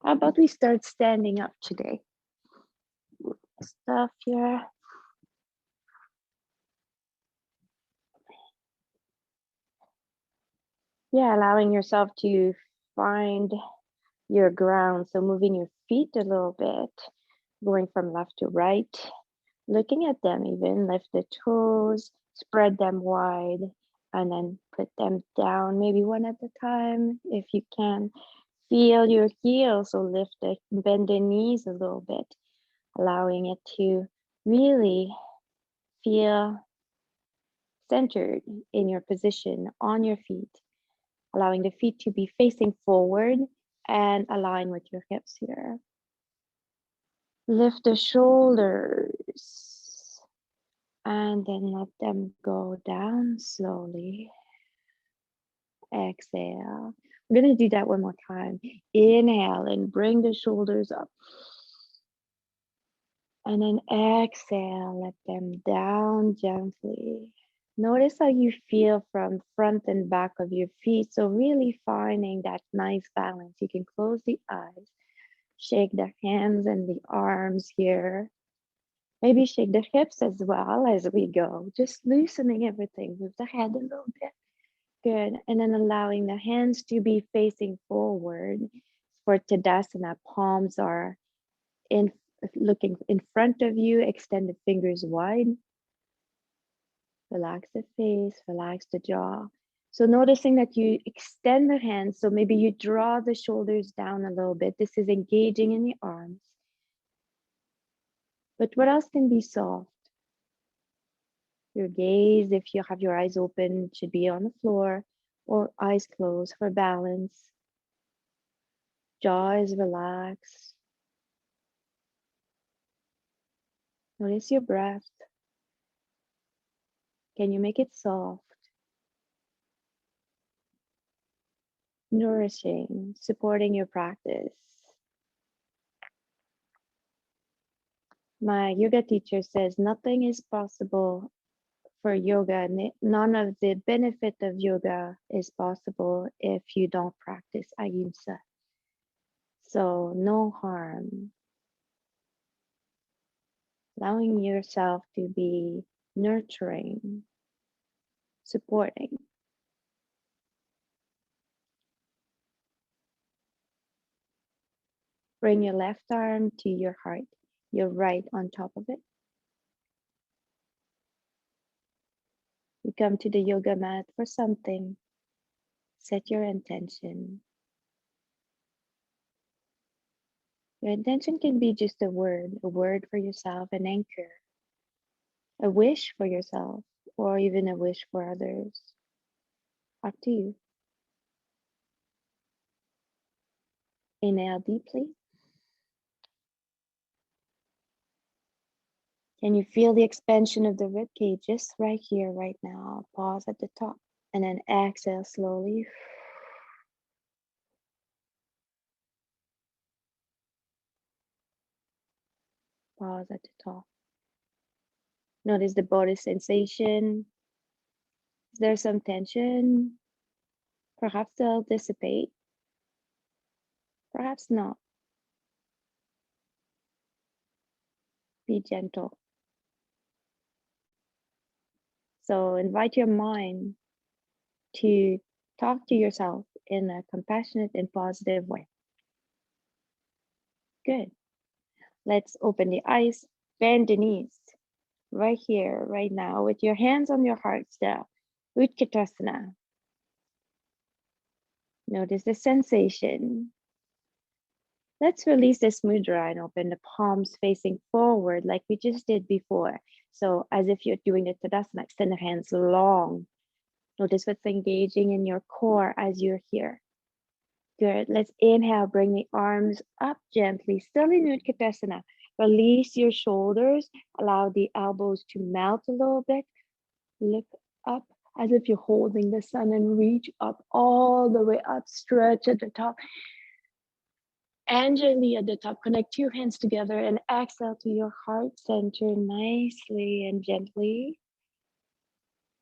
How about we start standing up today? Stuff here. Yeah, allowing yourself to find your ground. So moving your feet a little bit, going from left to right, looking at them even, lift the toes, spread them wide, and then put them down, maybe one at a time if you can. Feel your heels, so bend the knees a little bit, allowing it to really feel centered in your position on your feet, allowing the feet to be facing forward and align with your hips here. Lift the shoulders and then let them go down slowly. Exhale. We're going to do that one more time. Inhale and bring the shoulders up. And then exhale, let them down gently. Notice how you feel from front and back of your feet. So really finding that nice balance. You can close the eyes, shake the hands and the arms here. Maybe shake the hips as well as we go. Just loosening everything. Move the head a little bit. Good. And then allowing the hands to be facing forward. For Tadasana, palms are in looking in front of you, extend the fingers wide. Relax the face, relax the jaw. So noticing that you extend the hands, so maybe you draw the shoulders down a little bit. This is engaging in the arms. But what else can be soft? Your gaze, if you have your eyes open, should be on the floor or eyes closed for balance. Jaw is relaxed. Notice your breath. Can you make it soft? Nourishing, supporting your practice. My yoga teacher says nothing is possible for yoga. None of the benefit of yoga is possible if you don't practice ahimsa. So no harm. Allowing yourself to be nurturing, supporting. Bring your left arm to your heart, your right on top of it. You come to the yoga mat for something. Set your intention. Your intention can be just a word for yourself, an anchor, a wish for yourself, or even a wish for others. Up to you. Inhale deeply. Can you feel the expansion of the ribcage just right here, right now? Pause at the top and then exhale slowly. Pause at the top. Notice the body sensation. Is there some tension? Perhaps they'll dissipate. Perhaps not. Be gentle. So invite your mind to talk to yourself in a compassionate and positive way. Good. Let's open the eyes, bend the knees. Right here, right now, with your hands on your heart still. Utkatasana. Notice the sensation. Let's release this mudra and open the palms facing forward like we just did before. So as if you're doing the Tadasana, extend the hands long. Notice what's engaging in your core as you're here. Good. Let's inhale, bring the arms up gently, still in Utkatasana. Release your shoulders, allow the elbows to melt a little bit. Look up as if you're holding the sun and reach up all the way up, stretch at the top. And gently at the top, connect your hands together and exhale to your heart center nicely and gently.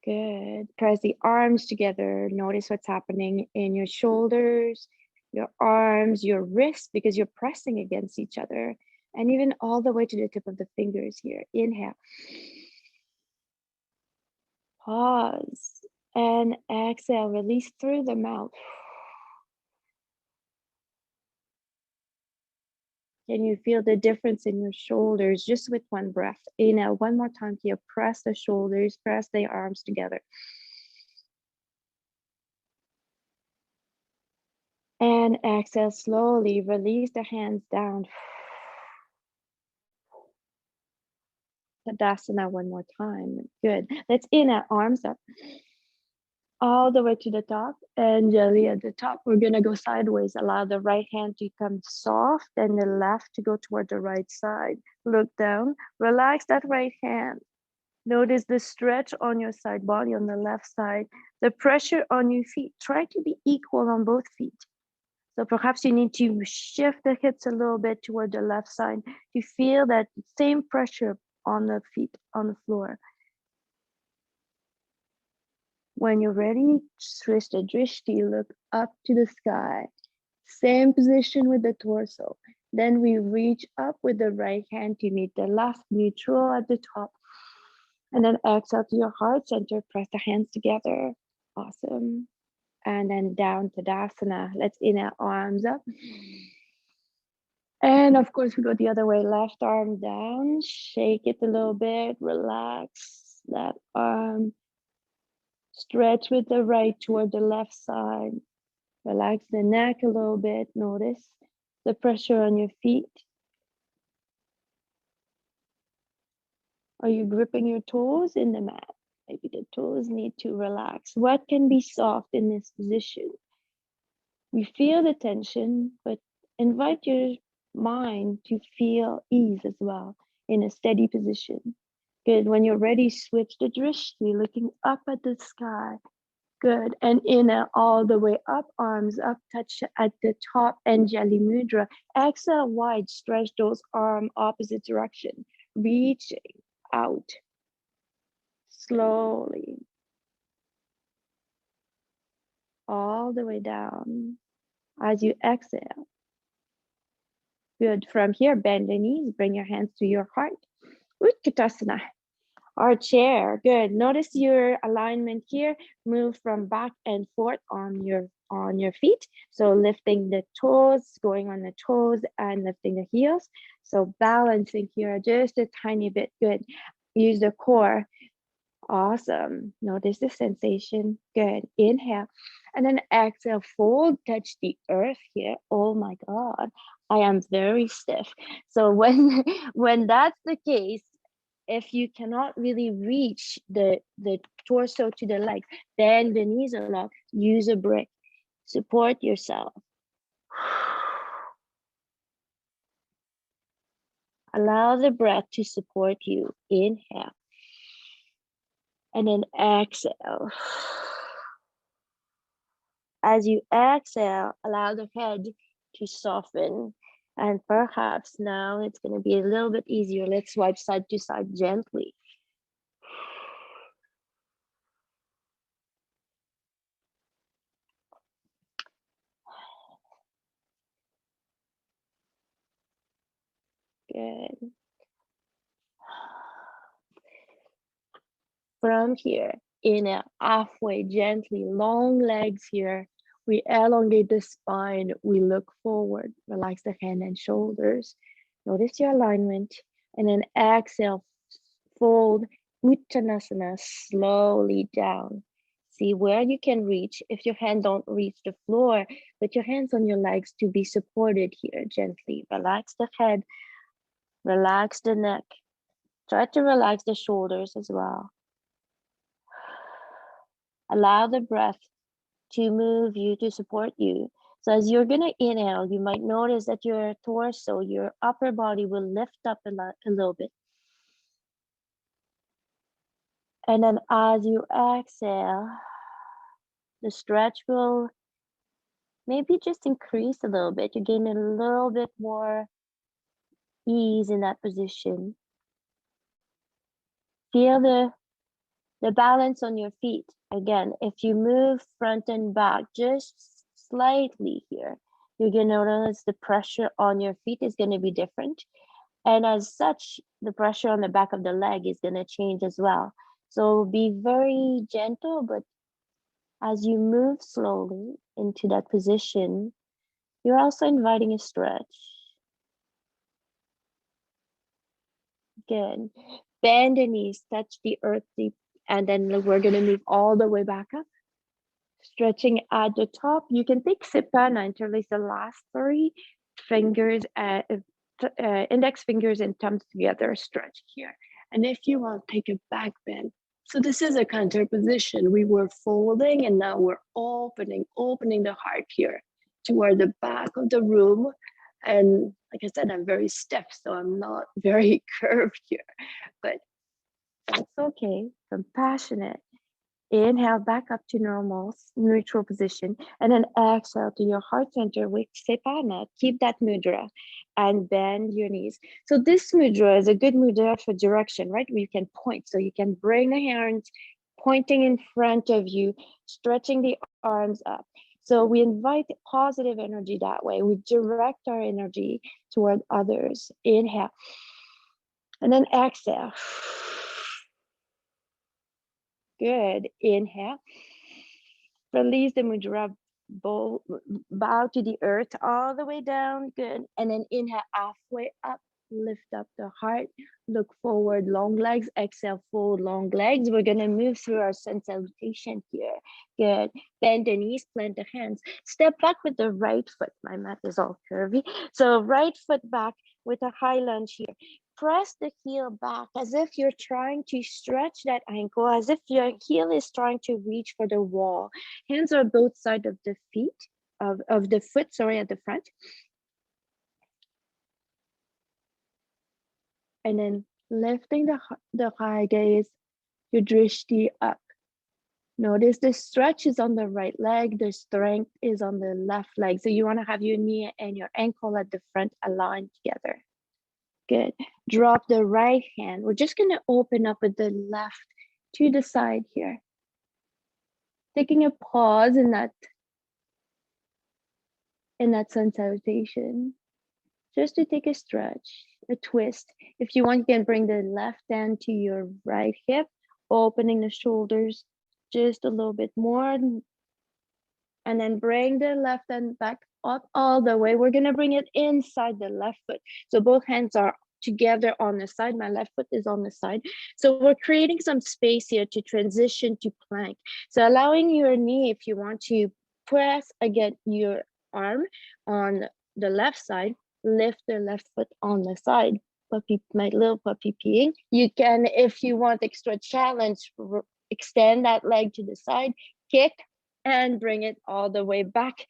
Good. Press the arms together. Notice what's happening in your shoulders, your arms, your wrists, because you're pressing against each other, and even all the way to the tip of the fingers here. Inhale. Pause. And exhale, release through the mouth. Can you feel the difference in your shoulders just with one breath? Inhale, one more time here. Press the shoulders, press the arms together. And exhale, slowly release the hands down. Tadasana one more time. Good. Let's inhale, arms up all the way to the top, and gently at the top. We're gonna go sideways. Allow the right hand to come soft and the left to go toward the right side. Look down, relax that right hand. Notice the stretch on your side body on the left side, the pressure on your feet. Try to be equal on both feet. So perhaps you need to shift the hips a little bit toward the left side to feel that same pressure on the feet on the floor. When you're ready, switch the drishti, look up to the sky. Same position with the torso. Then we reach up with the right hand to meet the left, neutral at the top. And then exhale to your heart center, press the hands together. Awesome. And then down to Tadasana. Let's inhale, arms up. And of course, we go the other way, left arm down, shake it a little bit, relax that arm. Stretch with the right toward the left side. Relax the neck a little bit. Notice the pressure on your feet. Are you gripping your toes in the mat? Maybe the toes need to relax. What can be soft in this position? We feel the tension, but invite your mind to feel ease as well in a steady position. Good. When you're ready, switch the drishti, looking up at the sky. Good. And inhale all the way up, arms up, touch at the top, Anjali Mudra. Exhale wide, stretch those arms opposite direction, reaching out slowly all the way down as you exhale. Good. From here, bend the knees, bring your hands to your heart. Utkatasana. Our chair. Good. Notice your alignment here. Move from back and forth on your feet. So lifting the toes, going on the toes and lifting the heels. So balancing here just a tiny bit. Good. Use the core. Awesome. Notice the sensation. Good. Inhale. And then exhale, fold, touch the earth here. Oh my God, I am very stiff. So when when that's the case, if you cannot really reach the torso to the legs, bend the knees a lot, use a brick. Support yourself. Allow the breath to support you. Inhale. And then exhale. As you exhale, allow the head to soften. And perhaps now it's going to be a little bit easier. Let's swipe side to side gently. Good. From here, inhale, halfway, gently, long legs here. We elongate the spine. We look forward. Relax the hand and shoulders. Notice your alignment. And then exhale, fold, Uttanasana, slowly down. See where you can reach. If your hand don't reach the floor, put your hands on your legs to be supported here gently. Relax the head, relax the neck. Try to relax the shoulders as well. Allow the breath to move you, to support you. So as you're gonna inhale, you might notice that your torso, your upper body will lift up a little bit. And then as you exhale, the stretch will maybe just increase a little bit. You gain a little bit more ease in that position. Feel the balance on your feet. Again, if you move front and back just slightly here, You're going to notice the pressure on your feet is going to be different. And as such, the pressure on the back of the leg is going to change as well. So be very gentle, but as you move slowly into that position, you're also inviting a stretch. Good. Bend the knees, touch the earth deep, and then we're going to move all the way back up. Stretching at the top, you can take Sipana, interlace the last three fingers, index fingers and thumbs together, stretch here. And if you want, take a back bend. So this is a counter position. We were folding and now we're opening the heart here toward the back of the room. And like I said, I'm very stiff, so I'm not very curved here, but that's okay. Compassionate. Inhale back up to normal, neutral position, and then exhale to your heart center with Sepana. Keep that mudra and bend your knees. So this mudra is a good mudra for direction, right? Where you can point. So you can bring the hands pointing in front of you, stretching the arms up. So we invite positive energy that way. We direct our energy toward others. Inhale. And then exhale. Good. Inhale. Release the mudra, bow to the earth all the way down. Good. And then inhale, halfway up. Lift up the heart. Look forward, long legs. Exhale, fold long legs. We're going to move through our sun salutation here. Good. Bend the knees, plant the hands. Step back with the right foot. My mat is all curvy. So right foot back with a high lunge here. Press the heel back as if you're trying to stretch that ankle, as if your heel is trying to reach for the wall. Hands are both sides of the feet, of the foot, sorry, at the front. And then lifting the high gaze, your drishti up. Notice the stretch is on the right leg, the strength is on the left leg. So you want to have your knee and your ankle at the front aligned together. Good. Drop the right hand. We're just going to open up with the left to the side here. Taking a pause in that sun salutation. Just to take a stretch, a twist. If you want, you can bring the left hand to your right hip, opening the shoulders just a little bit more. And then bring the left hand back up all the way. We're going to bring it inside the left foot. So both hands are together on the side. My left foot is on the side. So we're creating some space here to transition to plank. So allowing your knee, if you want to press against your arm on the left side, lift the left foot on the side. Puppy, my little puppy peeing. You can, if you want extra challenge, extend that leg to the side, kick, and bring it all the way back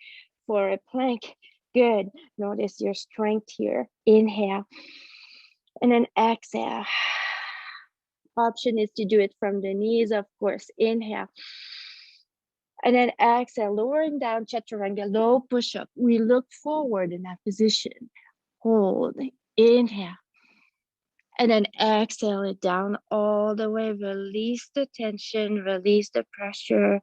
for a plank. Good. Notice your strength here. Inhale. And then exhale. Option is to do it from the knees, of course. Inhale. And then exhale, lowering down chaturanga, low push-up. We look forward in that position. Hold. Inhale. And then exhale it down all the way. Release the tension, release the pressure.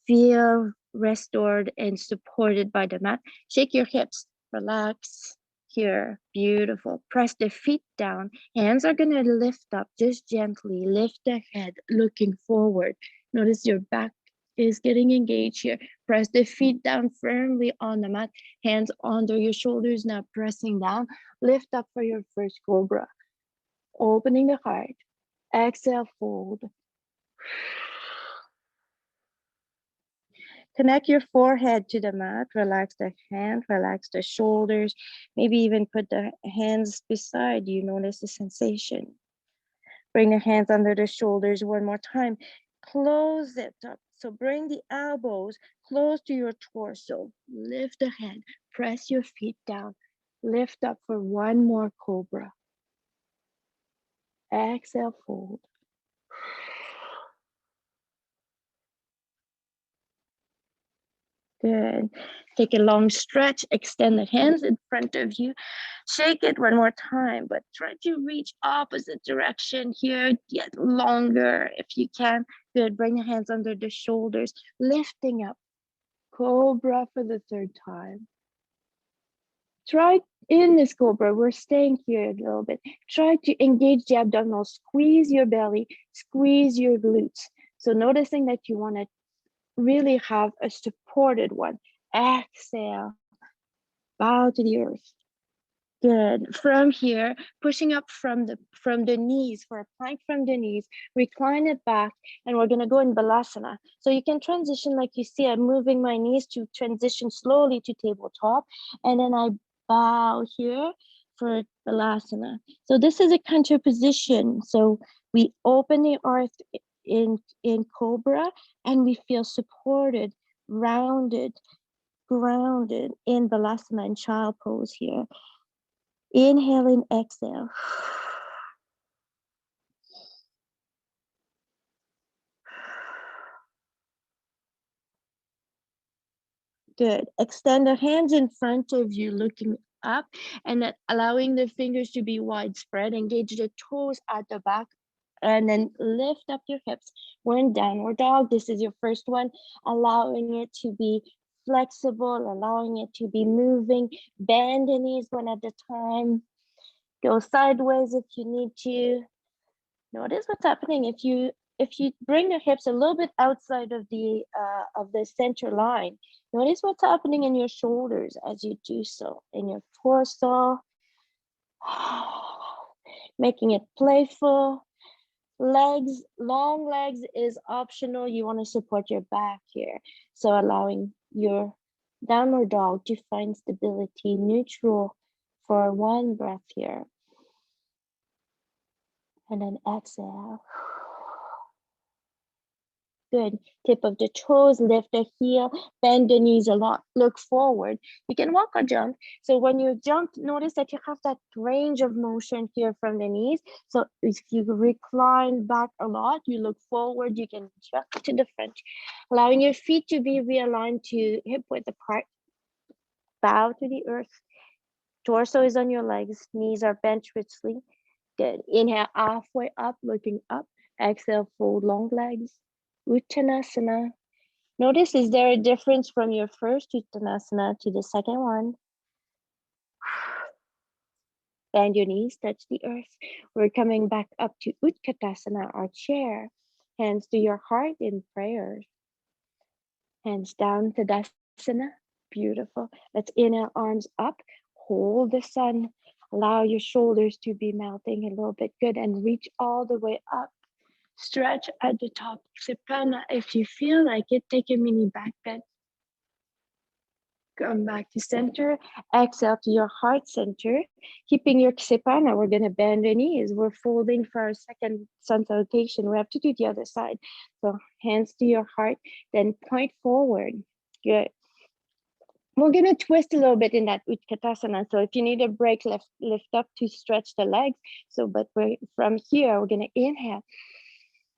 Feel restored and supported by the mat. Shake your hips, relax here. Beautiful. Press the feet down. Hands are going to lift up just gently. Lift the head, looking forward. Notice your back is getting engaged here. Press the feet down firmly on the mat. Hands under your shoulders, now pressing down. Lift up for your first cobra. Opening the heart. Exhale, fold. Connect your forehead to the mat. Relax the hand, relax the shoulders. Maybe even put the hands beside you. Notice the sensation. Bring the hands under the shoulders one more time. Close it up. So bring the elbows close to your torso. Lift the head. Press your feet down. Lift up for one more cobra. Exhale, fold. Good. Take a long stretch, extend the hands in front of you. Shake it one more time, but try to reach opposite direction here. Get longer if you can. Good. Bring the hands under the shoulders, lifting up. Cobra for the third time. Try in this cobra, we're staying here a little bit. Try to engage the abdominal, squeeze your belly, squeeze your glutes. So noticing that you want to really have a supported one. Exhale, bow to the earth. Good. From here, pushing up from the knees for a plank from the knees, recline it back, and we're gonna go in Balasana. So you can transition like you see, I'm moving my knees to transition slowly to tabletop, and then I bow here for Balasana. So this is a counter position. So we open the earth in Cobra, and we feel supported, rounded, grounded in Balasana and child pose here. Inhale and exhale. Good. Extend the hands in front of you, looking up, and then allowing the fingers to be widespread. Engage the toes at the back, and then lift up your hips. We're in downward dog. This is your first one. Allowing it to be flexible, allowing it to be moving. Bend the knees one at a time. Go sideways if you need to. Notice what's happening if you bring the hips a little bit outside of the center line. Notice what's happening in your shoulders as you do so, in your torso. Making it playful. Legs, long legs is optional. You want to support your back here. So allowing your downward dog to find stability, neutral for one breath here. And then exhale. Good. Tip of the toes, lift the heel, bend the knees a lot, look forward. You can walk or jump. So when you jump, notice that you have that range of motion here from the knees. So if you recline back a lot, you look forward, you can jump to the front. Allowing your feet to be realigned to hip width apart. Bow to the earth. Torso is on your legs, knees are bent richly. Good. Inhale, halfway up, looking up. Exhale, fold long legs. Uttanasana. Notice, is there a difference from your first Uttanasana to the second one? Bend your knees, touch the earth. We're coming back up to Utkatasana, our chair. Hands to your heart in prayer. Hands down to Tadasana. Beautiful. Let's inhale, arms up. Hold the sun. Allow your shoulders to be melting a little bit. Good. And reach all the way up. Stretch at the top. Sepana, if you feel like it, take a mini back bend. Come back to center. Exhale to your heart center. Keeping your Sepana, we're going to bend the knees. We're folding for our second sun salutation. We have to do the other side. So hands to your heart, then point forward. Good. We're going to twist a little bit in that Utkatasana. So if you need a break, lift up to stretch the legs. So, but from here, we're going to inhale.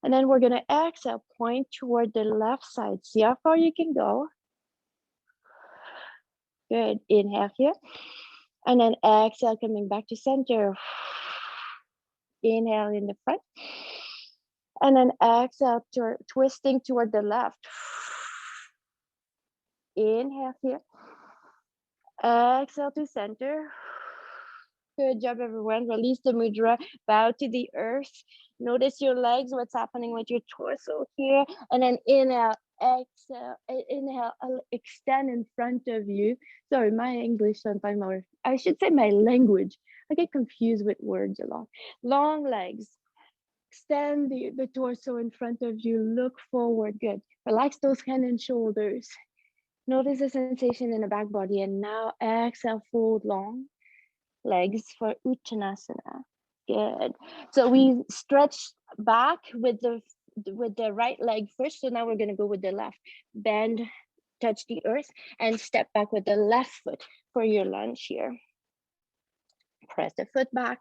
And then we're going to exhale, point toward the left side. See how far you can go. Good. Inhale here. And then exhale, coming back to center. Inhale in the front. And then exhale, twisting toward the left. Inhale here. Exhale to center. Good job, everyone. Release the mudra. Bow to the earth. Notice your legs, what's happening with your torso here. And then inhale, exhale, inhale, extend in front of you. Sorry, my English sometimes, or I should say my language. I get confused with words a lot. Long legs. Extend the torso in front of you. Look forward. Good. Relax those hands and shoulders. Notice the sensation in the back body. And now exhale, fold long legs for Uttanasana. Good. So we stretch back with the right leg first. So now we're going to go with the left. Bend, touch the earth, and step back with the left foot for your lunge here. Press the foot back.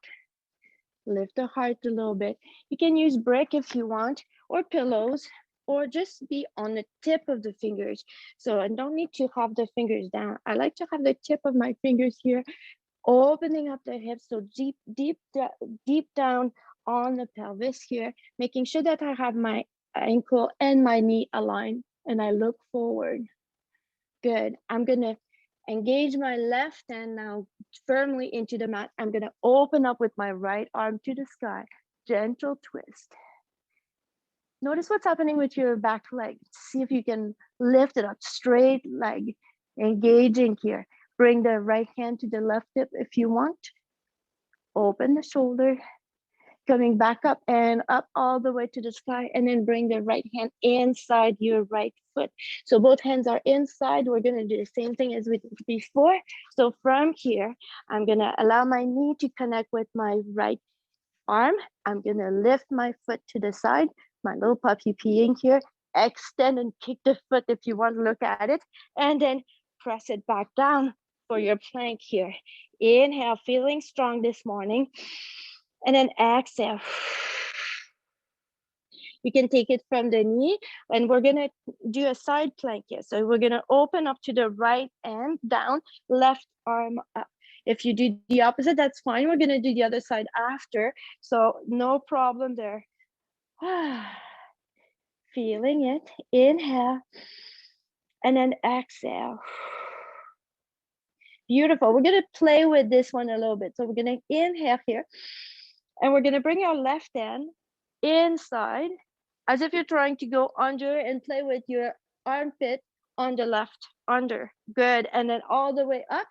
Lift the heart a little bit. You can use brick if you want, or pillows, or just be on the tip of the fingers. So I don't need to have the fingers down. I like to have the tip of my fingers here, opening up the hips, so deep down on the pelvis here, making sure that I have my ankle and my knee aligned, and I look forward. Good. I'm gonna Engage my left hand now firmly into the mat. I'm gonna open up with my right arm to the sky. Gentle twist. Notice what's happening with your back leg. See if you can lift it up, straight leg, engaging here. Bring the right hand to the left hip if you want. Open the shoulder, coming back up and up all the way to the sky, and then bring the right hand inside your right foot. So both hands are inside. We're gonna do the same thing as we did before. So from here, I'm gonna allow my knee to connect with my right arm. I'm gonna lift my foot to the side, my little puppy peeing here. Extend and kick the foot if you want to look at it, and then press it back down for your plank here. Inhale, feeling strong this morning, and then exhale. You can take it from the knee, and we're gonna do a side plank here. So we're gonna open up to the right and down, left arm up. If you do the opposite, that's fine. We're gonna do the other side after, so no problem there. Feeling it, inhale, and then exhale. Beautiful. We're gonna play with this one a little bit. So we're gonna inhale here, and we're gonna bring our left hand inside, as if you're trying to go under and play with your armpit on the left, under. Good. And then all the way up.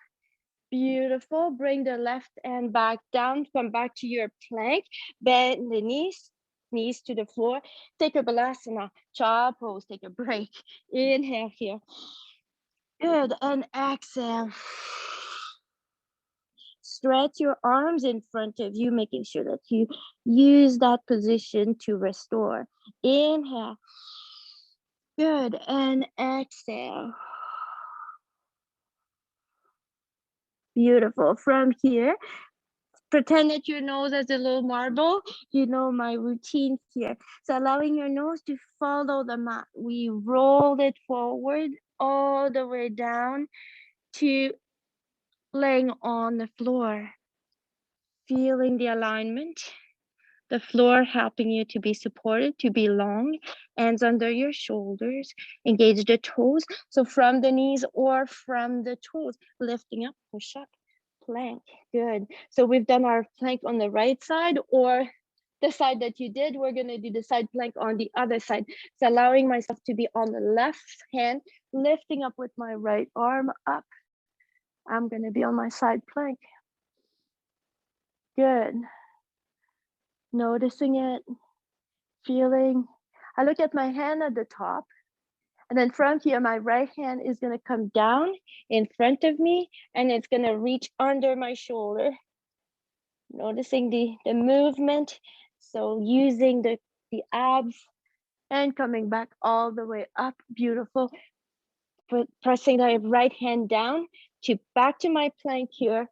Beautiful. Bring the left hand back down, come back to your plank, bend the knees to the floor. Take a Balasana, child pose, take a break. Inhale here. Good, and exhale. Stretch your arms in front of you, making sure that you use that position to restore. Inhale. Good, and exhale. Beautiful. From here, pretend that your nose is a little marble. You know my routine here. So allowing your nose to follow the mat. We roll it forward all the way down to laying on the floor. Feeling the alignment. The floor helping you to be supported, to be long, hands under your shoulders, engage the toes. So from the knees or from the toes, lifting up, push up, plank. Good. So we've done our plank on the right side, or the side that you did, we're gonna do the side plank on the other side. So allowing myself to be on the left hand, lifting up with my right arm up. I'm gonna be on my side plank. Good. Noticing it, feeling. I look at my hand at the top, and then from here, my right hand is gonna come down in front of me, and it's gonna reach under my shoulder. Noticing the movement. So using the abs and coming back all the way up. Beautiful. Pressing the right hand down to back to my plank here.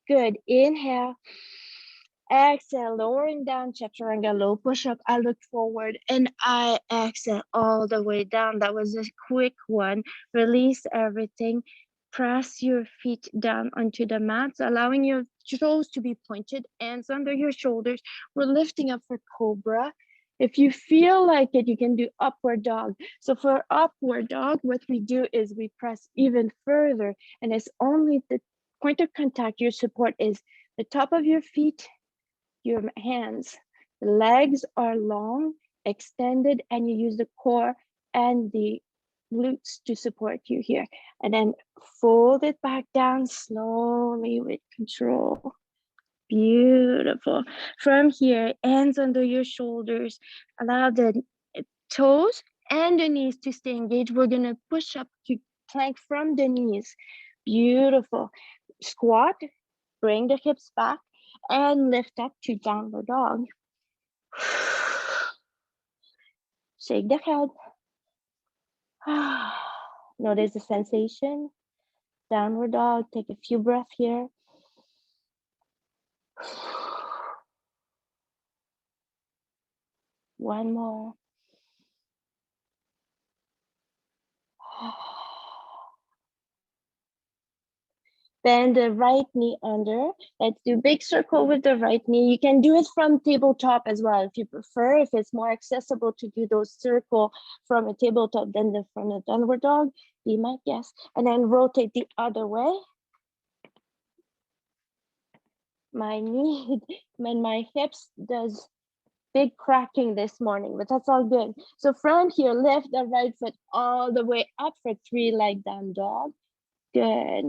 Good. Inhale. Exhale, lowering down, chaturanga low push up. I look forward and I exhale all the way down. That was a quick one. Release everything. Press your feet down onto the mats, allowing your toes to be pointed, hands under your shoulders. We're lifting up for cobra. If you feel like it, you can do upward dog. So for upward dog, what we do is we press even further, and it's only the point of contact, your support is the top of your feet, your hands. The legs are long, extended, and you use the core and the glutes to support you here. And then fold it back down slowly with control. Beautiful. From here, hands under your shoulders. Allow the toes and the knees to stay engaged. We're gonna push up to plank from the knees. Beautiful. Squat, bring the hips back, and lift up to downward dog. Shake the head. Notice the sensation. Downward dog. Take a few breaths here. One more. Bend the right knee under. Let's do big circle with the right knee. You can do it from tabletop as well if you prefer, if it's more accessible to do those circle from a tabletop than from a downward dog. Be my guest. And then rotate the other way. My knee and my hips does big cracking this morning, but that's all good. So from here, lift the right foot all the way up for 3-leg down dog. Good.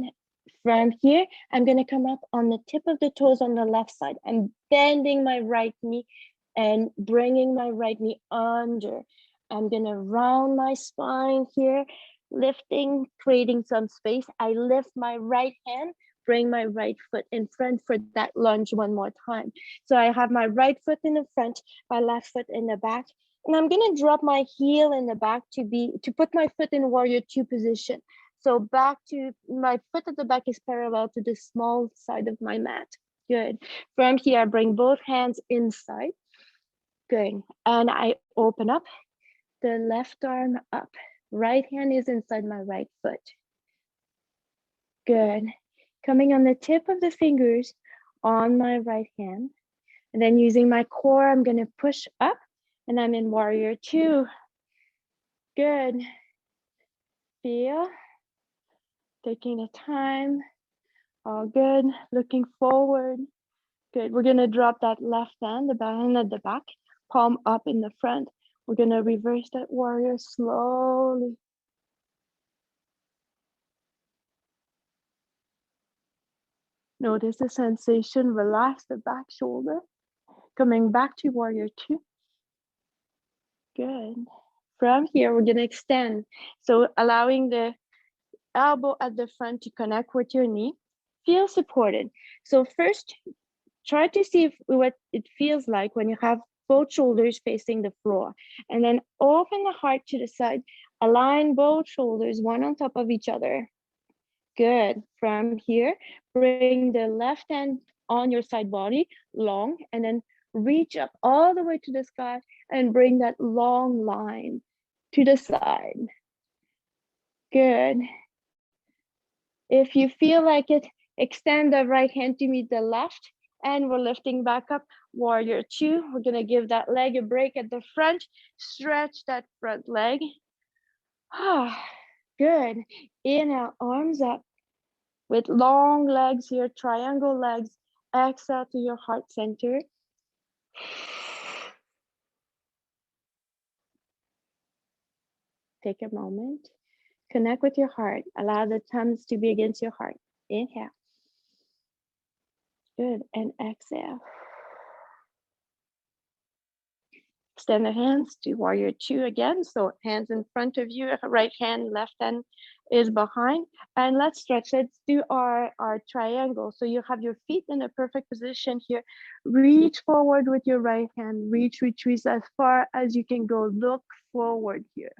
From here, I'm gonna come up on the tip of the toes on the left side. I'm bending my right knee and bringing my right knee under. I'm gonna round my spine here, lifting, creating some space. I lift my right hand, bring my right foot in front for that lunge one more time. So I have my right foot in the front, my left foot in the back, and I'm gonna drop my heel in the back to put my foot in warrior 2 position. So back to my foot at the back is parallel to the small side of my mat. Good. From here, I bring both hands inside. Good. And I open up the left arm up. Right hand is inside my right foot. Good. Coming on the tip of the fingers on my right hand. And then using my core, I'm going to push up and I'm in warrior 2. Good. Feel. Taking the time. All good. Looking forward. Good. We're going to drop that left hand, the hand at the back, palm up in the front. We're going to reverse that warrior slowly. Notice the sensation. Relax the back shoulder. Coming back to warrior 2. Good. From here, we're going to extend. So allowing the elbow at the front to connect with your knee. Feel supported. So first, try to see what it feels like when you have both shoulders facing the floor. And then open the heart to the side. Align both shoulders, one on top of each other. Good. From here, bring the left hand on your side body, long, and then reach up all the way to the sky and bring that long line to the side. Good. If you feel like it, extend the right hand to meet the left, and we're lifting back up, warrior 2. We're gonna give that leg a break at the front, stretch that front leg. Good. Inhale, arms up with long legs here, triangle legs. Exhale to your heart center. Take a moment. Connect with your heart. Allow the thumbs to be against your heart. Inhale. Good. And exhale. Extend the hands to warrior 2 again. So hands in front of you, right hand, left hand is behind. And let's stretch. Let's do our triangle. So you have your feet in a perfect position here. Reach forward with your right hand. Reach as far as you can go. Look forward here.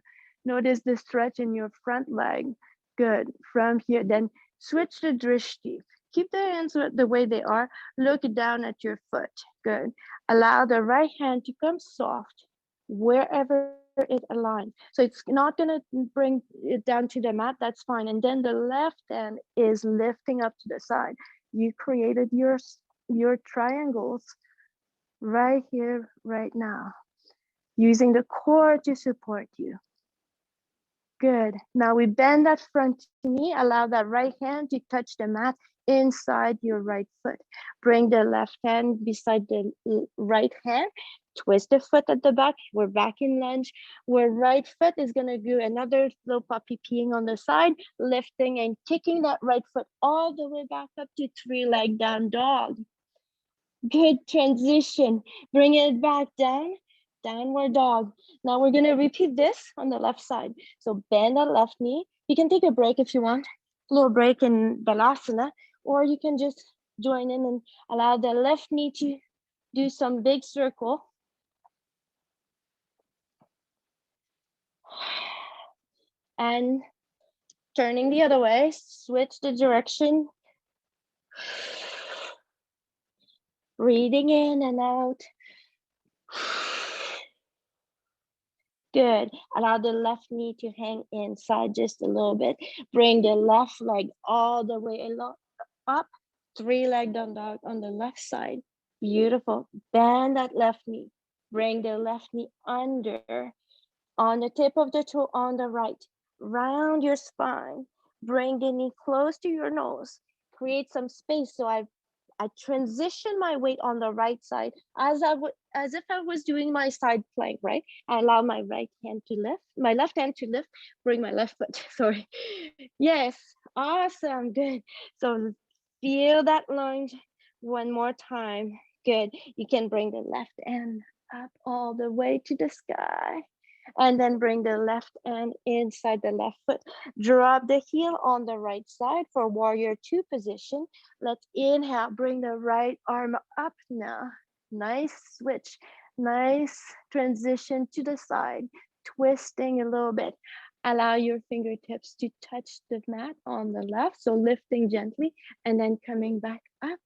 Notice the stretch in your front leg. Good. From here, then switch the drishti. Keep the hands the way they are. Look down at your foot. Good. Allow the right hand to come soft wherever it aligns. So it's not going to bring it down to the mat. That's fine. And then the left hand is lifting up to the side. You created your triangles right here, right now, using the core to support you. Good. Now we bend that front knee. Allow that right hand to touch the mat inside your right foot. Bring the left hand beside the right hand. Twist the foot at the back. We're back in lunge. Where right foot is going to do another little puppy peeing on the side, lifting and kicking that right foot all the way back up to 3-leg down dog. Good transition. Bring it back down. Downward dog. Now we're going to repeat this on the left side. So bend that left knee. You can take a break if you want, a little break in Balasana, or you can just join in and allow the left knee to do some big circle. And turning the other way, switch the direction. Breathing in and out. Good. Allow the left knee to hang inside just a little bit. Bring the left leg all the way up. 3-leg down dog on the left side. Beautiful. Bend that left knee. Bring the left knee under. On the tip of the toe on the right. round your spine. Bring the knee close to your nose. Create some space. So I transition my weight on the right side as if I was doing my side plank, right? I allow my right hand to lift, my left hand to lift, bring my left foot, sorry. Yes, awesome, good. So feel that lunge one more time. Good. You can bring the left hand up all the way to the sky. And then bring the left hand inside the left foot. Drop the heel on the right side for warrior two position. Let's inhale, bring the right arm up now. Nice switch, nice transition to the side, twisting a little bit. Allow your fingertips to touch the mat on the left, so lifting gently and then coming back up.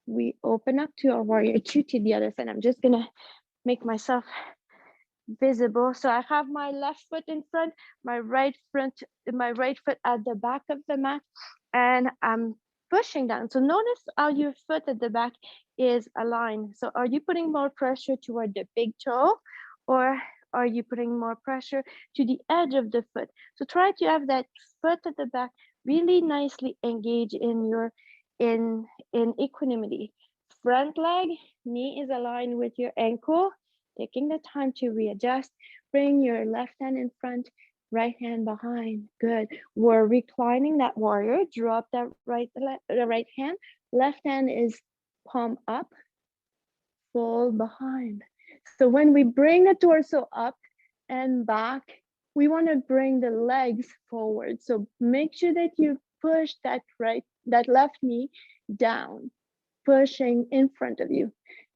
We open up to our warrior two to the other side. I'm just gonna make myself visible. So I have my left foot in front, my right foot at the back of the mat, and I'm pushing down. So notice how your foot at the back is aligned. So are you putting more pressure toward the big toe, or are you putting more pressure to the edge of the foot? So try to have that foot at the back really nicely engaged in your in equanimity. Front leg, knee is aligned with your ankle. Taking the time to readjust, bring your left hand in front, right hand behind. Good. We're reclining that warrior. Drop that right hand. Left hand is palm up, fold behind. So when we bring the torso up and back, we want to bring the legs forward. So make sure that you push that left knee down, pushing in front of you.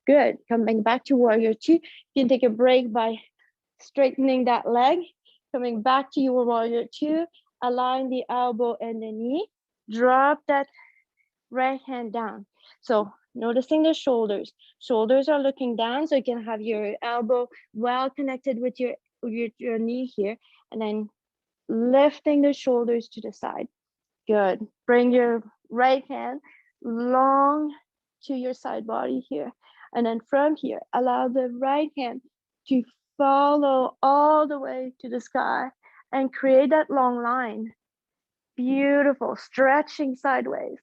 Good. Coming back to warrior two. You can take a break by straightening that leg. Coming back to your warrior two. Align the elbow and the knee. Drop that right hand down. So noticing the shoulders. Shoulders are looking down, so you can have your elbow well connected with your knee here. And then lifting the shoulders to the side. Good. Bring your right hand long to your side body here. And then from here, allow the right hand to follow all the way to the sky and create that long line. Beautiful, stretching sideways.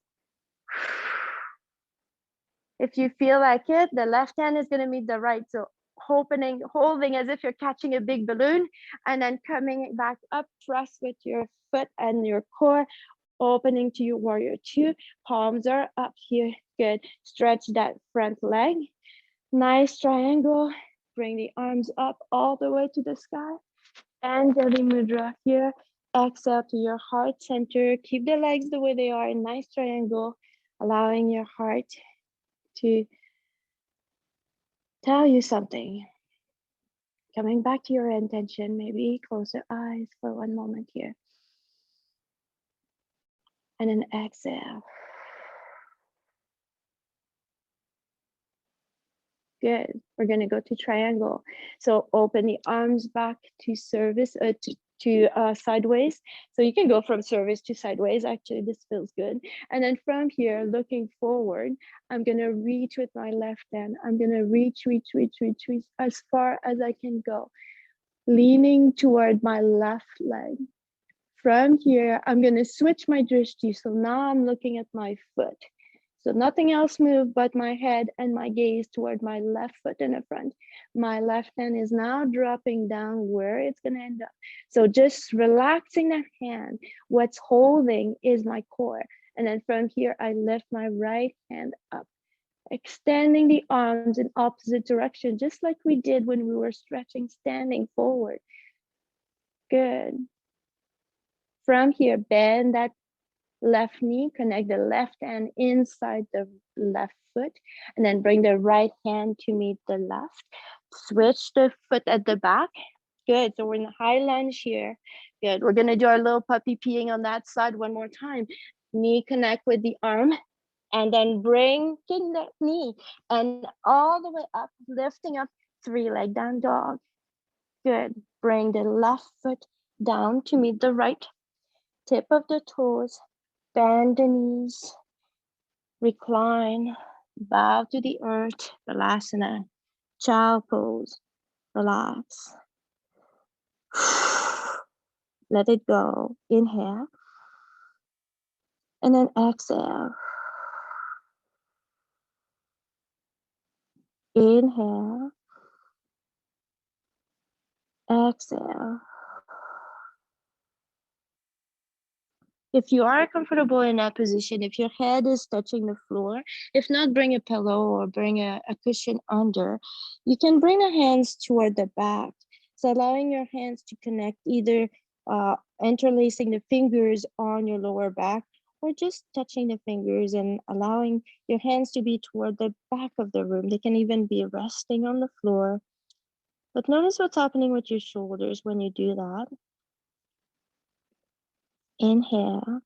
If you feel like it, the left hand is going to meet the right. So holding as if you're catching a big balloon, and then coming back up, press with your foot and your core, opening to your warrior two. Palms are up here. Good. Stretch that front leg. Nice triangle. Bring the arms up all the way to the sky. Anjali Mudra here. Exhale to your heart center. Keep the legs the way they are. Nice triangle. Allowing your heart to tell you something. Coming back to your intention. Maybe close your eyes for one moment here. And then exhale. Good. We're going to go to triangle. So open the arms back to service, to sideways. So you can go from service to sideways. Actually, this feels good. And then from here, looking forward, I'm going to reach with my left hand. I'm going to reach as far as I can go, leaning toward my left leg. From here, I'm going to switch my drishti. So now I'm looking at my foot. So nothing else moved but my head and my gaze toward my left foot in the front. My left hand is now dropping down where it's going to end up. So just relaxing that hand. What's holding is my core. And then from here, I lift my right hand up, extending the arms in opposite direction, just like we did when we were stretching, standing forward. Good. From here, bend that left knee, connect the left hand inside the left foot, and then bring the right hand to meet the left. Switch the foot at the back. Good. So we're in a high lunge here. Good. We're going to do our little puppy peeing on that side one more time. Knee connect with the arm, and then bring that knee and all the way up, lifting up, three-leg down dog. Good. Bring the left foot down to meet the right. Tip of the toes. Bend the knees, recline, bow to the earth, Balasana, child pose, relax. Let it go. Inhale. And then exhale. Inhale. Exhale. If you are comfortable in that position, if your head is touching the floor, if not, bring a pillow or bring a cushion under. You can bring the hands toward the back. So allowing your hands to connect, either interlacing the fingers on your lower back or just touching the fingers and allowing your hands to be toward the back of the room. They can even be resting on the floor. But notice what's happening with your shoulders when you do that. Inhale.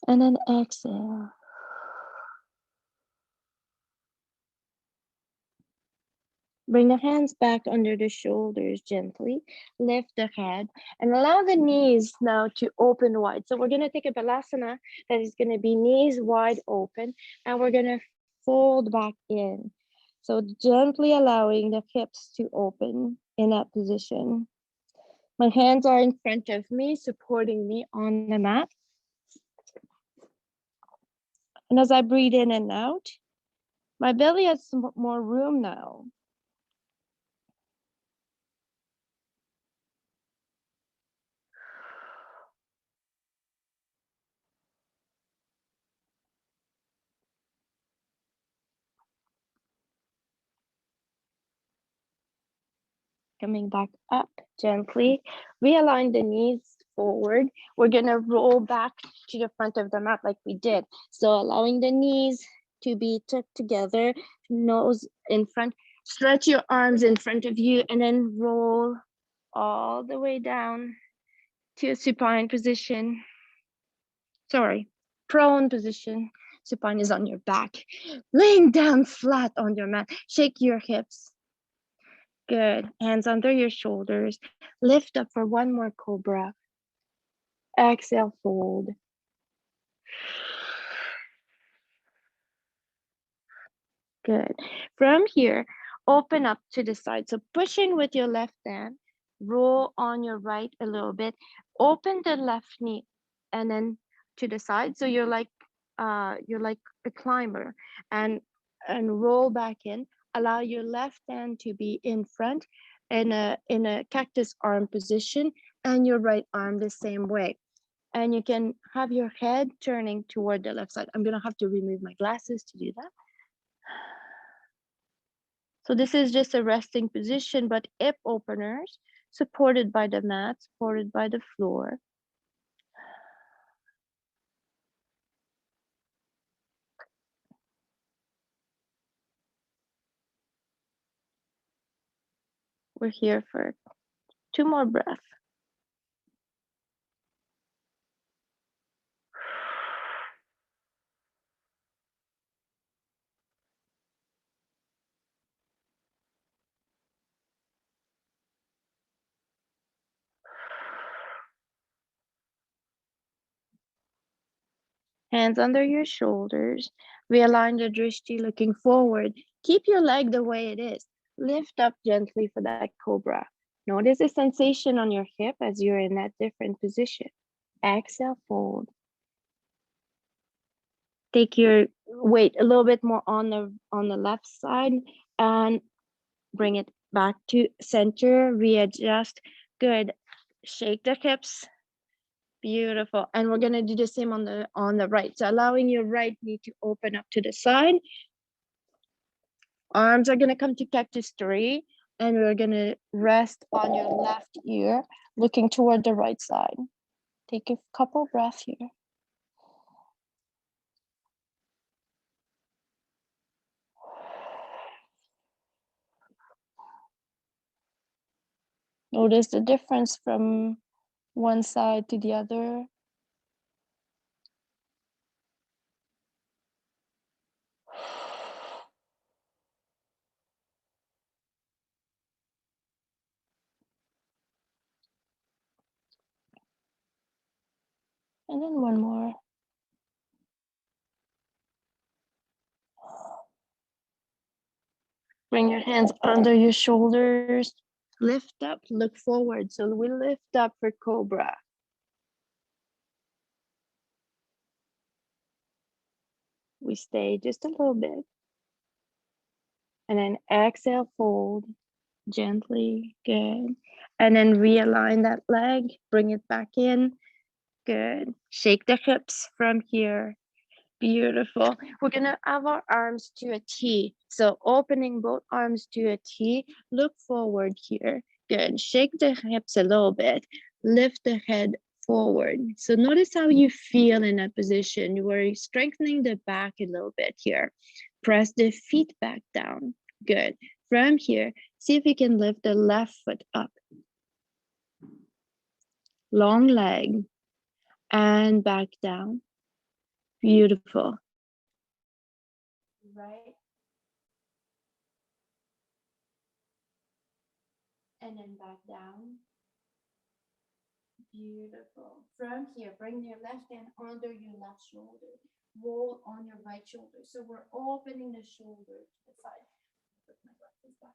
And then exhale. Bring the hands back under the shoulders gently. Lift the head and allow the knees now to open wide. So we're going to take a Balasana that is going to be knees wide open, and we're going to fold back in. So gently allowing the hips to open in that position. My hands are in front of me, supporting me on the mat. And as I breathe in and out, my belly has some more room now. Coming back up gently, realign the knees forward. We're gonna roll back to the front of the mat like we did. So allowing the knees to be tucked together, nose in front, stretch your arms in front of you and then roll all the way down to a supine position. Sorry, prone position. Supine is on your back. Laying down flat on your mat, shake your hips. Good. Hands under your shoulders. Lift up for one more cobra. Exhale, fold. Good. From here, open up to the side. So push in with your left hand. Roll on your right a little bit. Open the left knee and then to the side. So you're like a climber, and roll back in. Allow your left hand to be in front in a cactus arm position, and your right arm the same way. And you can have your head turning toward the left side. I'm gonna have to remove my glasses to do that. So this is just a resting position, but hip openers, supported by the mat, supported by the floor. We're here for 2 more breaths. Hands under your shoulders. Realign the drishti looking forward. Keep your leg the way it is. Lift up gently for that cobra. Notice the sensation on your hip as you're in that different position. Exhale, fold. Take your weight a little bit more on the left side and bring it back to center. Readjust. Good. Shake the hips. Beautiful. And we're gonna do the same on the right. So allowing your right knee to open up to the side. Arms are gonna come to cactus 3, and we're gonna rest on your left ear, looking toward the right side. Take a couple breaths here. Notice the difference from one side to the other. And then one more. Bring your hands under your shoulders. Lift up, look forward. So we lift up for cobra. We stay just a little bit. And then exhale, fold gently. Good. And then realign that leg, bring it back in. Good. Shake the hips from here. Beautiful. We're going to have our arms to a T. So opening both arms to a T. Look forward here. Good. Shake the hips a little bit. Lift the head forward. So notice how you feel in that position. We're strengthening the back a little bit here. Press the feet back down. Good. From here, see if you can lift the left foot up. Long leg and back down. Beautiful. Right. And then back down. Beautiful. From here, bring your left hand under your left shoulder. Roll on your right shoulder. So we're opening the shoulder to the side. Put my glasses back.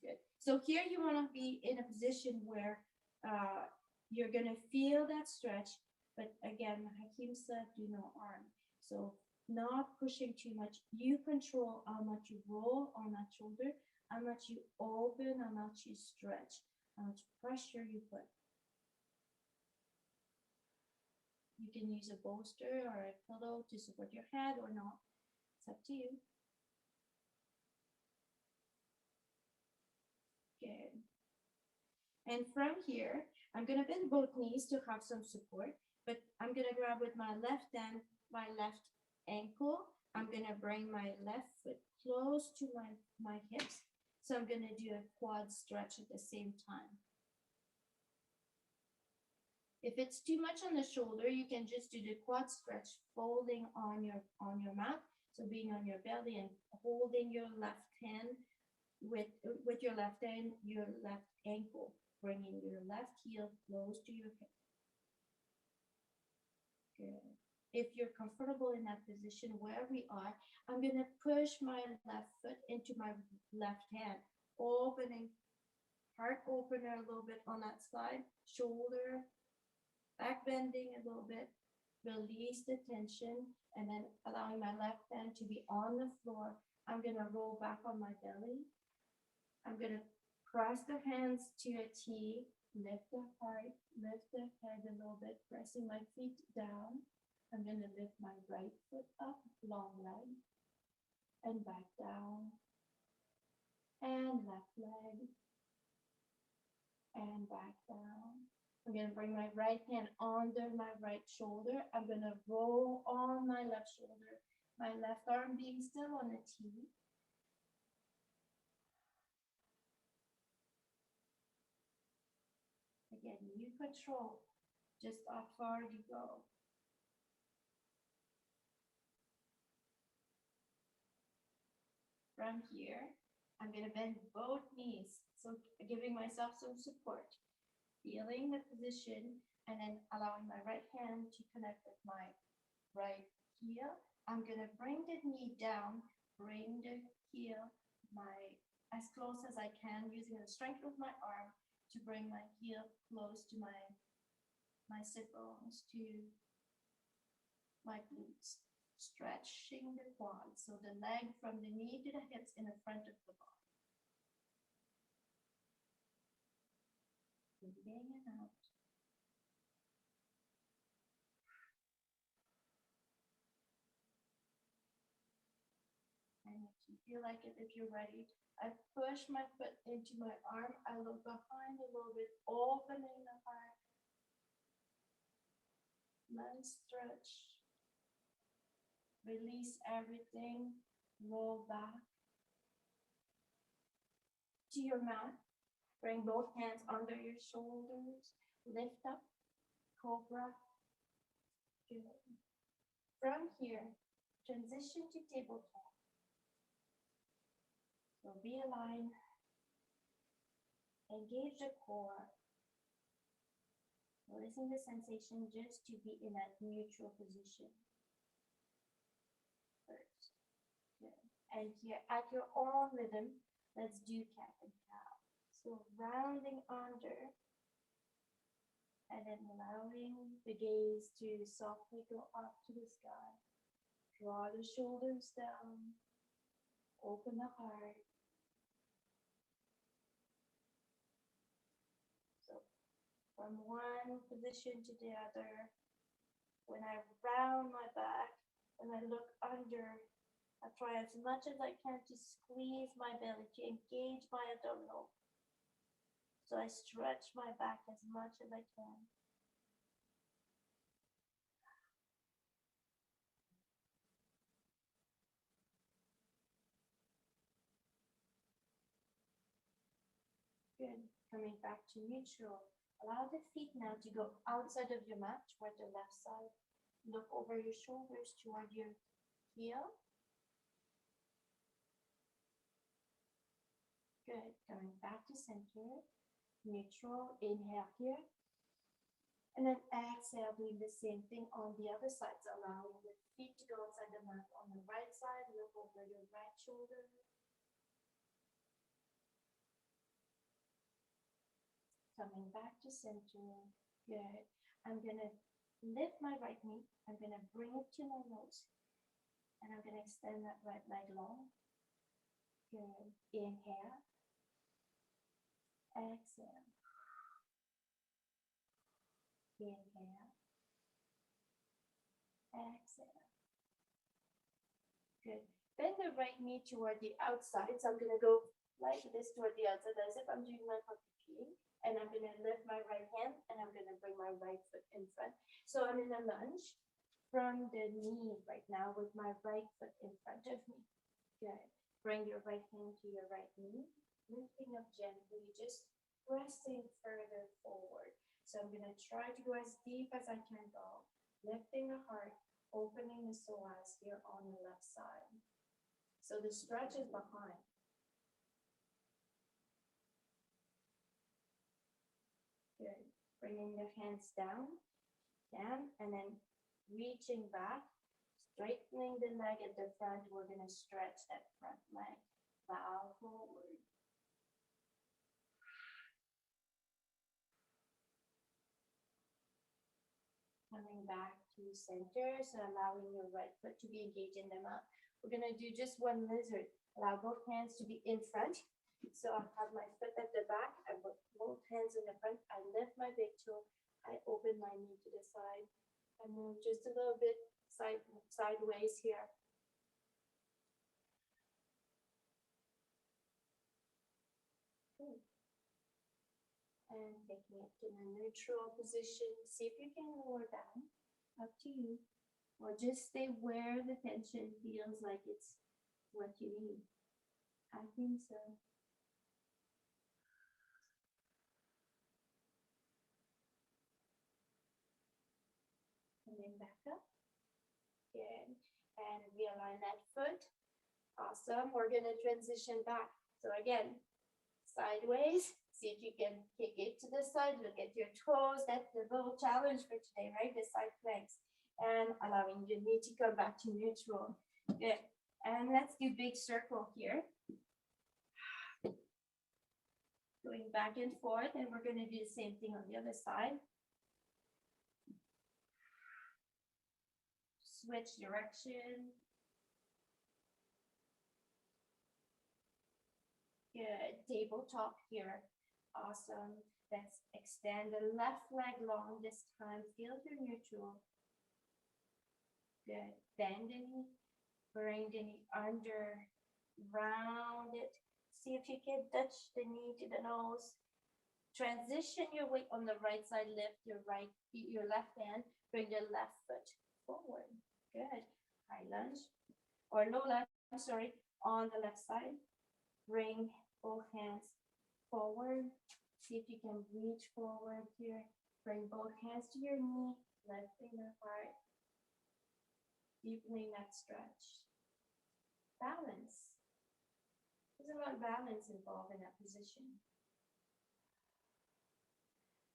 Good. So here you want to be in a position where you're going to feel that stretch. But again, Hakeem said, do no harm. So not pushing too much. You control how much you roll on that shoulder, how much you open, how much you stretch, how much pressure you put. You can use a bolster or a pillow to support your head or not. It's up to you. Good. And from here, I'm going to bend both knees to have some support, but I'm going to grab with my left hand, my left ankle. I'm going to bring my left foot close to my hips. So I'm going to do a quad stretch at the same time. If it's too much on the shoulder, you can just do the quad stretch, folding on your mat. So being on your belly and holding your left hand with your left hand, your left ankle, bringing your left heel close to your hip. Good. If you're comfortable in that position where we are, I'm going to push my left foot into my left hand, opening, heart opener a little bit on that side, shoulder, back bending a little bit, release the tension, and then allowing my left hand to be on the floor. I'm going to roll back on my belly. I'm going to press the hands to a T, lift the heart, lift the head a little bit, pressing my feet down. I'm going to lift my right foot up, long leg, and back down, and left leg, and back down. I'm going to bring my right hand under my right shoulder. I'm going to roll on my left shoulder, my left arm being still on a T. Again, you control just how far you go. From here, I'm going to bend both knees, so giving myself some support, feeling the position, and then allowing my right hand to connect with my right heel. I'm going to bring the knee down, bring the heel as close as I can, using the strength of my arm to bring my heel close to my sit bones, to my glutes. Stretching the quads, so the leg from the knee to the hips in the front of the body. Breathing in and out. And if you feel like it, if you're ready, I push my foot into my arm. I look behind a little bit, opening the heart. Nice stretch. Release everything. Roll back to your mat. Bring both hands under your shoulders. Lift up. Cobra. Good. From here, transition to tabletop. So be aligned. Engage the core. Releasing the sensation just to be in that neutral position. First. Good. And here, at your own rhythm, let's do cat and cow. So rounding under and then allowing the gaze to softly go up to the sky. Draw the shoulders down. Open the heart. So from one position to the other, when I round my back, when I look under, I try as much as I can to squeeze my belly, to engage my abdominal. So I stretch my back as much as I can. Good. Coming back to neutral. Allow the feet now to go outside of your mat toward the left side. Look over your shoulders toward your heel. Good. Coming back to center. Neutral. Inhale here. And then exhale, doing the same thing on the other side. So allowing the feet to go outside the mat on the right side. Look over your right shoulder. Coming back to center. Good. I'm going to lift my right knee. I'm going to bring it to my nose. And I'm going to extend that right leg long. Good. Inhale. Exhale. Inhale. Exhale. Good. Bend the right knee toward the outside. So I'm going to go like this toward the outside as if I'm doing my puppy peeing. And I'm going to lift my right hand and I'm going to bring my right foot in front. So I'm in a lunge from the knee right now with my right foot in front of me. Good. Bring your right hand to your right knee, lifting up gently, just pressing further forward. So I'm going to try to go as deep as I can go, lifting the heart, opening the psoas here on the left side. So the stretch is behind. Good. Bringing the hands down, and then reaching back, straightening the leg at the front. We're going to stretch that front leg. Bow forward. Coming back to center, so allowing your right foot to be engaged in the mat. We're going to do just one lizard. Allow both hands to be in front. So I have my foot at the back. I put both hands in the front. I lift my big toe. I open my knee to the side. I move just a little bit sideways here. Good. And taking it to the neutral position. See if you can lower down. Up to you. Or just stay where the tension feels like it's what you need. I think so. And then back up. Good. And realign that foot. Awesome. We're going to transition back. So again, sideways. See if you can kick it to the side. Look at your toes. That's the little challenge for today, right? The side planks. And allowing your knee to come back to neutral. Good. And let's do big circle here. Going back and forth. And we're going to do the same thing on the other side. Switch direction. Good. Tabletop here. Awesome. Let's extend the left leg long this time. Feel your neutral. Good. Bend the knee. Bring the knee under. Round it. See if you can touch the knee to the nose. Transition your weight on the right side. Lift your left hand. Bring the left foot forward. Good. High lunge or low lunge, sorry, on the left side. Bring both hands forward. See if you can reach forward here. Bring both hands to your knee, lifting the heart, deepening that stretch. Balance. There's a lot of balance involved in that position.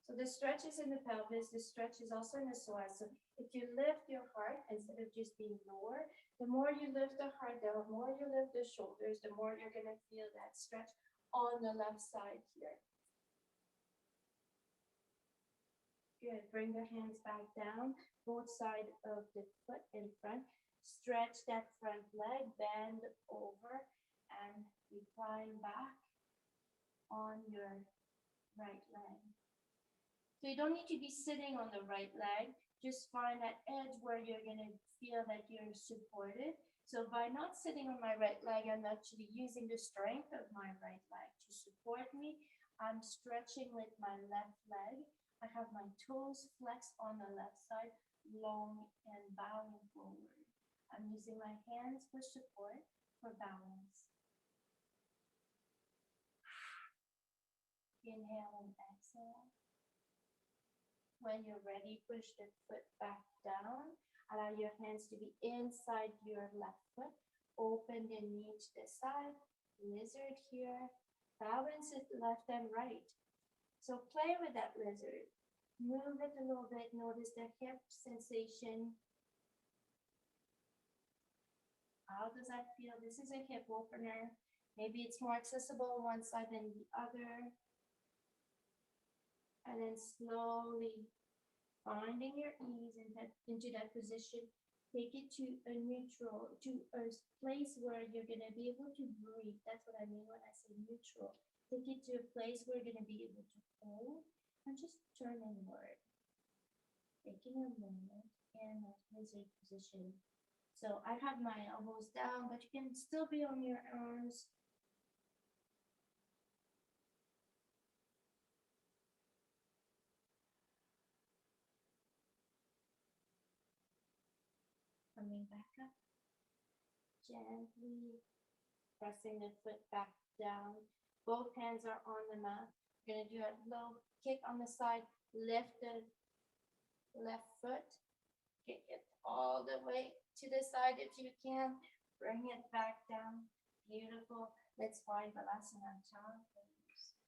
So the stretch is in the pelvis, the stretch is also in the psoas. So if you lift your heart instead of just being lower, the more you lift the heart, the more you lift the shoulders, the more you're going to feel that stretch on the left side here. Good. Bring the hands back down, both sides of the foot in front. Stretch that front leg, bend over, and recline back on your right leg. So you don't need to be sitting on the right leg. Just find that edge where you're going to feel that you're supported. So by not sitting on my right leg, I'm actually using the strength of my right leg to support me. I'm stretching with my left leg. I have my toes flexed on the left side, long and bowing forward. I'm using my hands for support, for balance. Inhale and exhale. When you're ready, push the foot back down. Allow your hands to be inside your left foot. Open the knee to the side. Lizard here. Balance it left and right. So play with that lizard. Move it a little bit. Notice the hip sensation. How does that feel? This is a hip opener. Maybe it's more accessible on one side than the other. And then slowly finding your ease into that position. Take it to a neutral, to a place where you're going to be able to breathe. That's what I mean when I say neutral. Take it to a place where you're going to be able to hold and just turn inward. Taking a moment in that lizard position. So I have my elbows down, but you can still be on your arms. Coming back up. Gently pressing the foot back down. Both hands are on the mat. You're going to do a low kick on the side. Lift the left foot. Kick it all the way to the side if you can. Bring it back down. Beautiful. Let's find Balasana child pose.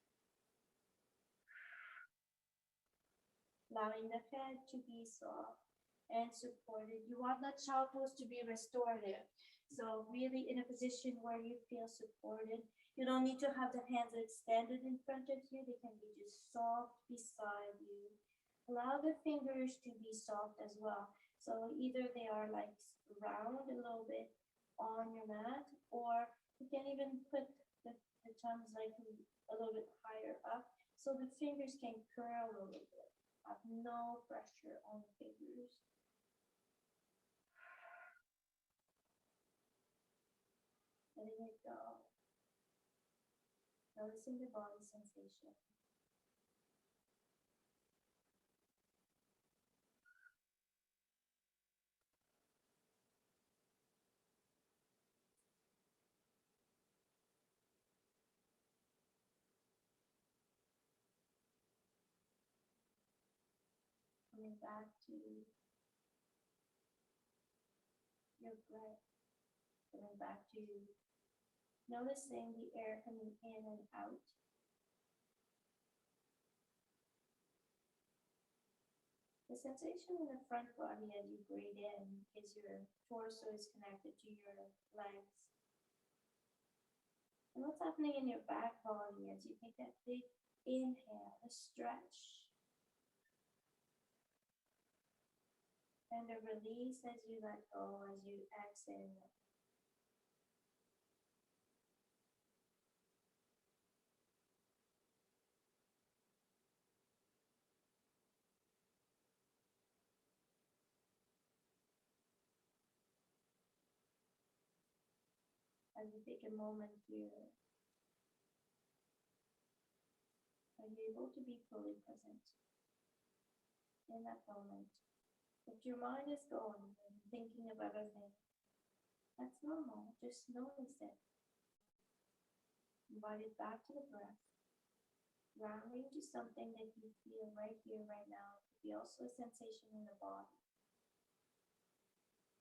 Allowing the head to be soft and supported. You want that child pose to be restorative. So really in a position where you feel supported. You don't need to have the hands extended in front of you. They can be just soft beside you. Allow the fingers to be soft as well. So either they are like round a little bit on your mat, or you can even put the thumbs like a little bit higher up so the fingers can curl a little bit. Have no pressure on the fingers. Letting it go. Noticing the body sensation. Coming back to your breath. Coming back to noticing the air coming in and out. The sensation in the front body as you breathe in is your torso is connected to your legs. And what's happening in your back body as you take that big inhale, a stretch. And a release as you let go, as you exhale. As you take a moment here, are you able to be fully present in that moment? If your mind is going and thinking of other things, that's normal. Just notice it. Invite it back to the breath. Grounding to something that you feel right here, right now. It could be also a sensation in the body.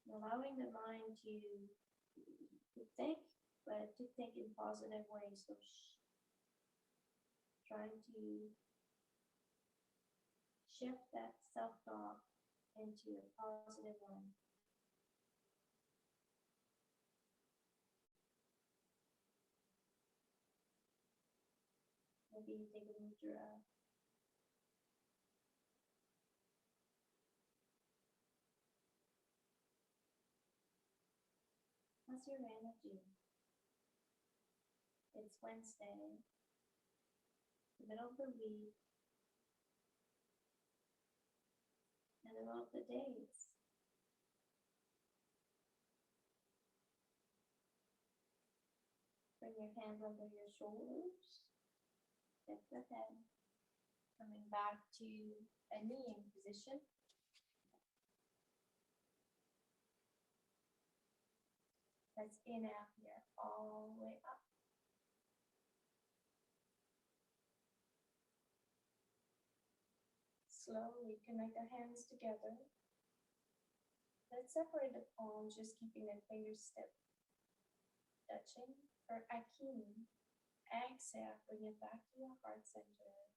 And allowing the mind to think, but to think in positive ways. So trying to shift that self-talk into a positive one. Maybe you take a mudra. How's your energy? It's Wednesday, the middle of the week, and the middle of the days. Bring your hands under your shoulders. Lift the head. Coming back to a kneeling position. Let's inhale here all the way up. Slowly connect the hands together. Let's separate the palms, just keeping the fingers stiff. Touching for Akini. Exhale, bring it back to your heart center.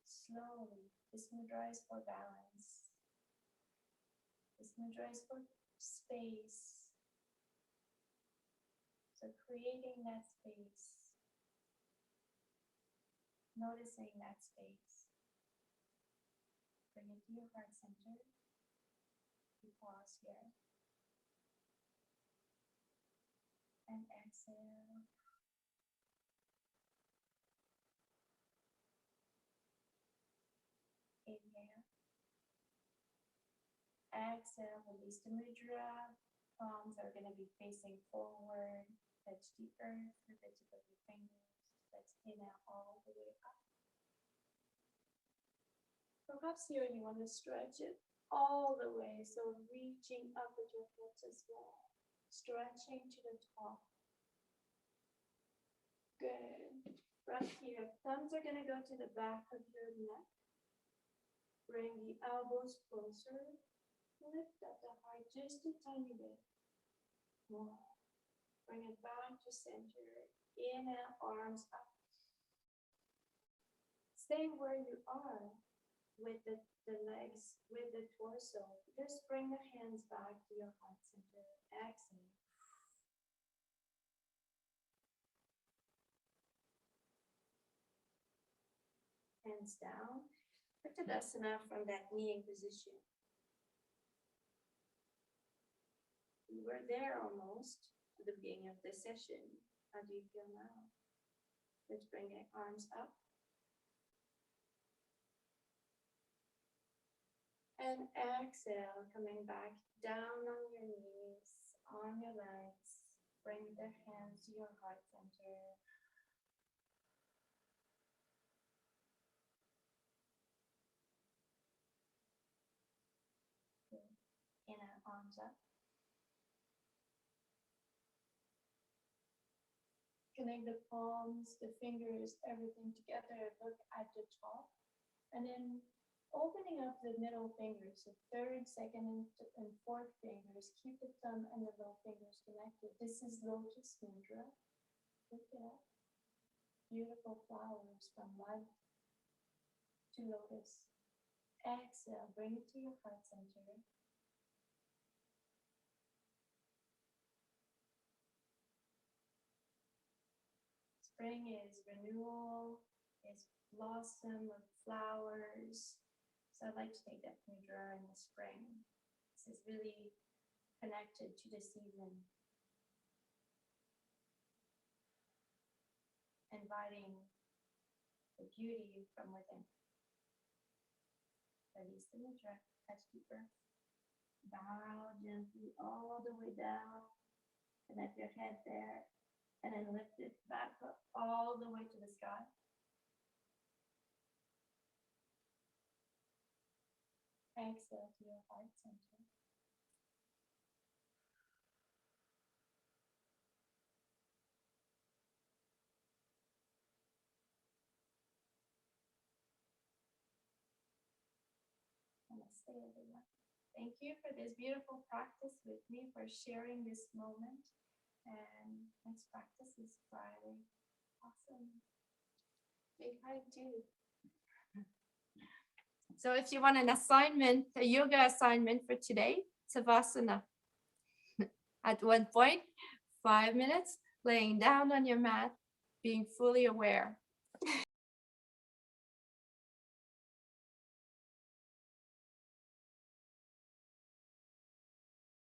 Slowly, this mudra is for balance. This mudra is for space. So creating that space. Noticing that space. Bring it to your heart center. You pause here. And exhale. Inhale. Exhale, release the mudra. Palms are going to be facing forward. Touch the earth with the tip of your fingers. Let's inhale all the way up. Perhaps here you want to stretch it all the way. So reaching up with your hips as well. Stretching to the top. Good. From here, thumbs are going to go to the back of your neck. Bring the elbows closer. Lift up the heart just a tiny bit. More. Bring it back to center. Inhale, arms up. Stay where you are with the legs, with the torso. Just bring the hands back to your heart center. Exhale. Hands down. Balasana from that kneeling position. We were there almost at the beginning of this session. How do you feel now? Let's bring the arms up. And exhale, coming back down on your knees, on your legs. Bring the hands to your heart center. Inhale, arms up. Connect the palms, the fingers, everything together. Look at the top. And then opening up the middle fingers, the third, second, and fourth fingers. Keep the thumb and the little fingers connected. This is Lotus Mudra. Look it up. Beautiful flowers from light to lotus. Exhale, bring it to your heart center. Spring is renewal, is blossom of flowers. So I'd like to take that mudra in the spring. This is really connected to the season. Inviting the beauty from within. Release the mudra, touch the earth. Bow gently all the way down. Connect your head there. And then lift it back up all the way to the sky. Exhale to your heart center. Namaste, everyone. Thank you for this beautiful practice with me, for sharing this moment. And next practice is Friday. Awesome. Big hi too. So if you want an assignment, a yoga assignment for today, Savasana. At one point, 5 minutes, laying down on your mat, being fully aware